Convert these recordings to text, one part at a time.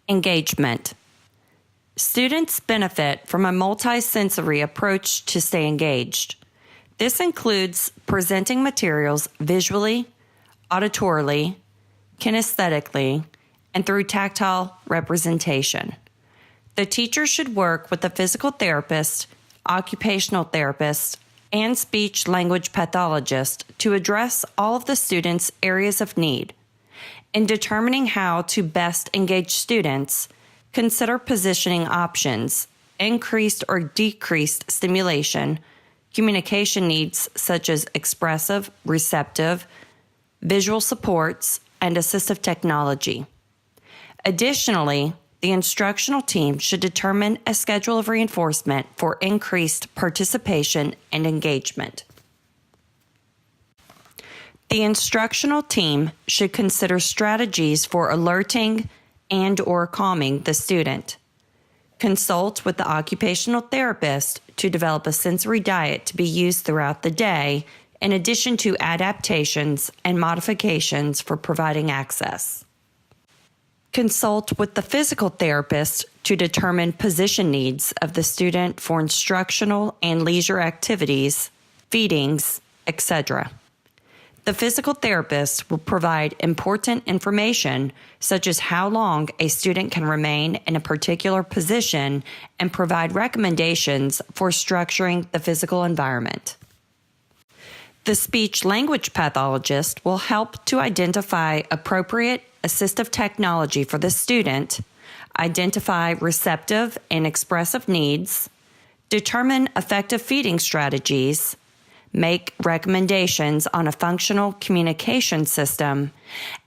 Engagement. Students benefit from a multisensory approach to stay engaged. This includes presenting materials visually, auditorily, kinesthetically, and through tactile representation. The teacher should work with a physical therapist, occupational therapist, and speech-language pathologist to address all of the students' areas of need. In determining how to best engage students, consider positioning options, increased or decreased stimulation, communication needs such as expressive, receptive, visual supports, and assistive technology. Additionally, the instructional team should determine a schedule of reinforcement for increased participation and engagement. The instructional team should consider strategies for alerting and/or calming the student. Consult with the occupational therapist to develop a sensory diet to be used throughout the day, in addition to adaptations and modifications for providing access. Consult with the physical therapist to determine position needs of the student for instructional and leisure activities, feedings, etc. The physical therapist will provide important information such as how long a student can remain in a particular position and provide recommendations for structuring the physical environment. The speech-language pathologist will help to identify appropriate assistive technology for the student, identify receptive and expressive needs, determine effective feeding strategies, make recommendations on a functional communication system,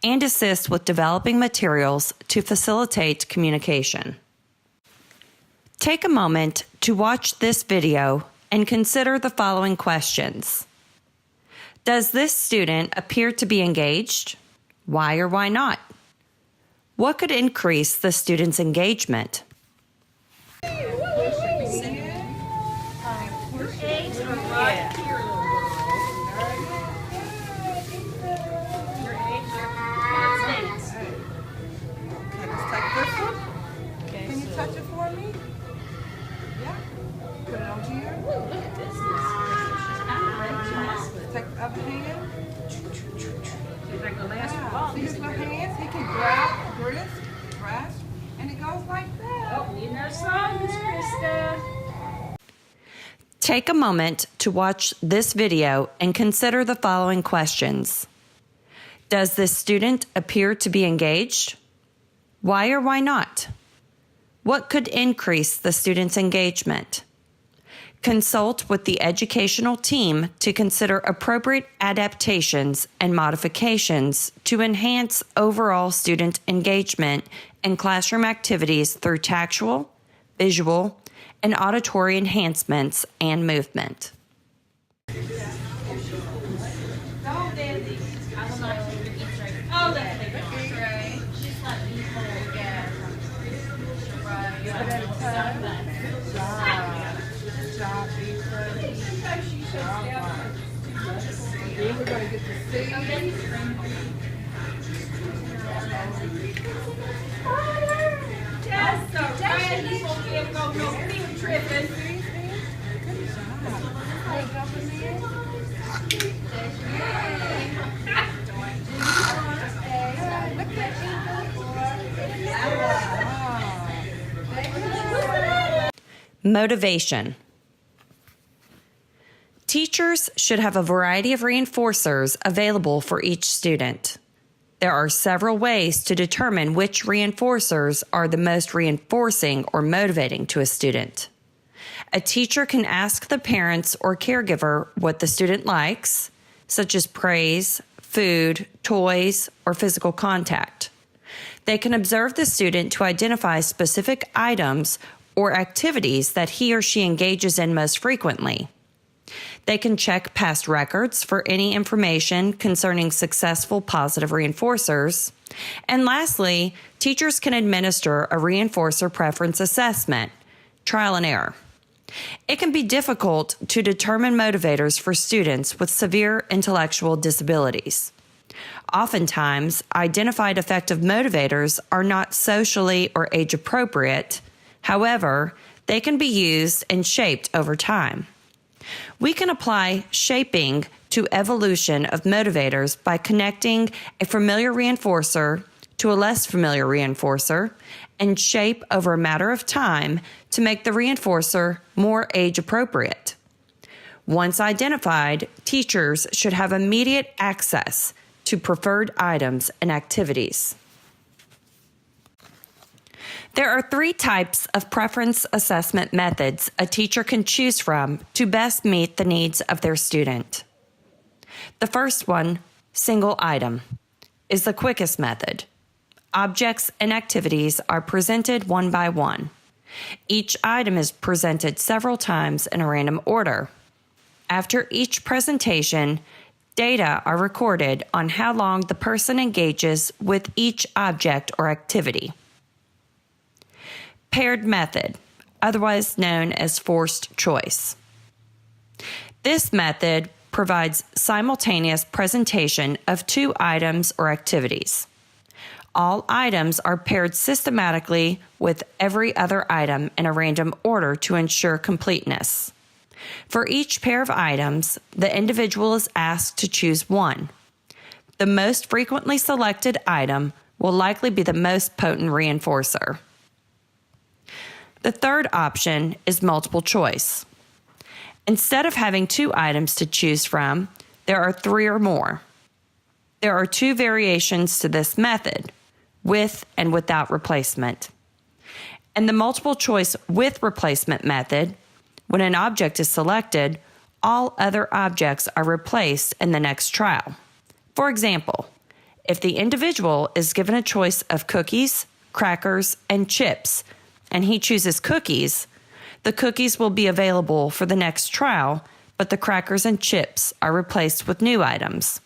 and assist with developing materials to facilitate communication. Take a moment to watch this video and consider the following questions. Does this student appear to be engaged? Why or why not? What could increase the student's engagement? Can you touch it for me? Yeah. Put it on here. Take the other hand. See his little hands? He can grasp, and it goes like that. Oh, you know song, Miss Krista. Take a moment to watch this video and consider the following questions. Does this student appear to be engaged? Why or why not? What could increase the student's engagement? Consult with the educational team to consider appropriate adaptations and modifications to enhance overall student engagement in classroom activities through tactual, visual, and auditory enhancements and movement. Then we're going to get to see. Just so right, he won't be able to go no field tripping. Motivation. Teachers should have a variety of reinforcers available for each student. There are several ways to determine which reinforcers are the most reinforcing or motivating to a student. A teacher can ask the parents or caregiver what the student likes, such as praise, food, toys, or physical contact. They can observe the student to identify specific items or activities that he or she engages in most frequently. They can check past records for any information concerning successful positive reinforcers. And lastly, teachers can administer a reinforcer preference assessment, trial and error. It can be difficult to determine motivators for students with severe intellectual disabilities. Oftentimes, identified effective motivators are not socially or age appropriate. However, they can be used and shaped over time. We can apply shaping to evolution of motivators by connecting a familiar reinforcer to a less familiar reinforcer and shape over a matter of time to make the reinforcer more age appropriate. Once identified, teachers should have immediate access to preferred items and activities. There are 3 types of preference assessment methods a teacher can choose from to best meet the needs of their student. The first one, single item, is the quickest method. Objects and activities are presented one by one. Each item is presented several times in a random order. After each presentation, data are recorded on how long the person engages with each object or activity. Paired method, otherwise known as forced choice. This method provides simultaneous presentation of 2 items or activities. All items are paired systematically with every other item in a random order to ensure completeness. For each pair of items, the individual is asked to choose one. The most frequently selected item will likely be the most potent reinforcer. The third option is multiple choice. Instead of having 2 items to choose from, there are 3 or more. There are 2 variations to this method, with and without replacement. In the multiple choice with replacement method, when an object is selected, all other objects are replaced in the next trial. For example, if the individual is given a choice of cookies, crackers, and chips, and he chooses cookies, the cookies will be available for the next trial, but the crackers and chips are replaced with new items.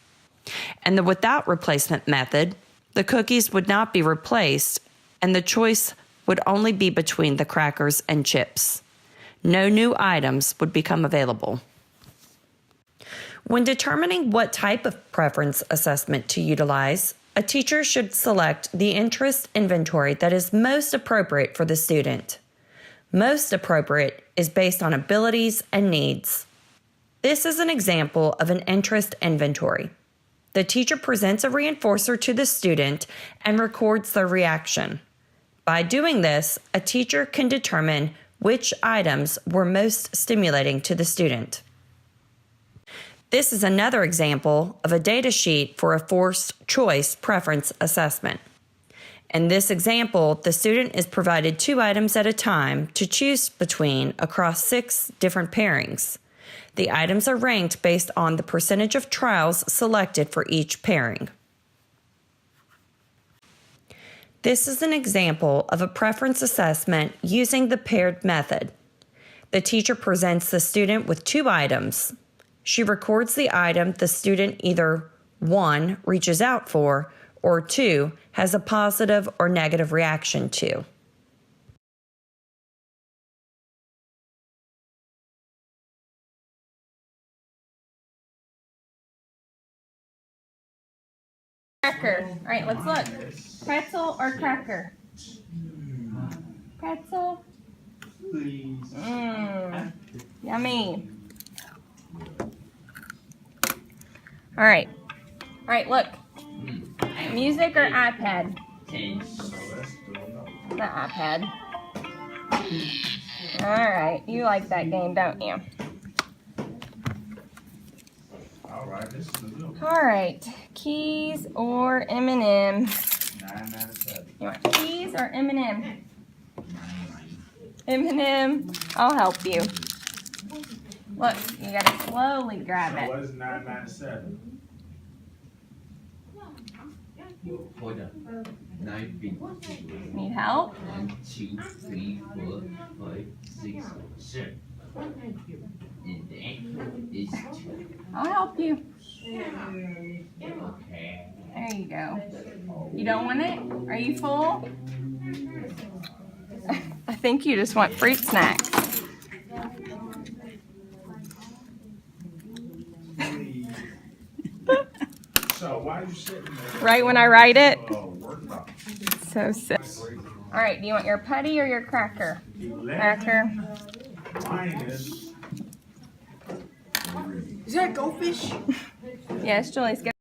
In the without replacement method, the cookies would not be replaced, and the choice would only be between the crackers and chips. No new items would become available. When determining what type of preference assessment to utilize, a teacher should select the interest inventory that is most appropriate for the student. Most appropriate is based on abilities and needs. This is an example of an interest inventory. The teacher presents a reinforcer to the student and records their reaction. By doing this, a teacher can determine which items were most stimulating to the student. This is another example of a data sheet for a forced choice preference assessment. In this example, the student is provided 2 items at a time to choose between across 6 different pairings. The items are ranked based on the percentage of trials selected for each pairing. This is an example of a preference assessment using the paired method. The teacher presents the student with 2 items. She records the item the student either 1. Reaches out for, or 2. Has a positive or negative reaction to. Cracker. All right, let's look. Pretzel or cracker? Pretzel. Please. Yummy. All right. All right, look. Music or iPad? The iPad. All right. You like that game, don't you? All right, this is a good one. All right. Keys or M&M? 9 out of 7. You want keys or M&M? M&M. I'll help you. Look, you gotta slowly grab So it. what is 9 out of 7? Hold up. 9 fingers. Need help? 1, 2, 3, 4, 5, 6, 7. And that is 2. I'll help you. Okay. There you go. You don't want it? Are you full? I think you just want fruit snacks. So why are you sitting there? Right when I write it. Work product. So sick. All right, do you want your putty or your cracker? Cracker. Mine is. Is that a goldfish? Yes, Julie's good.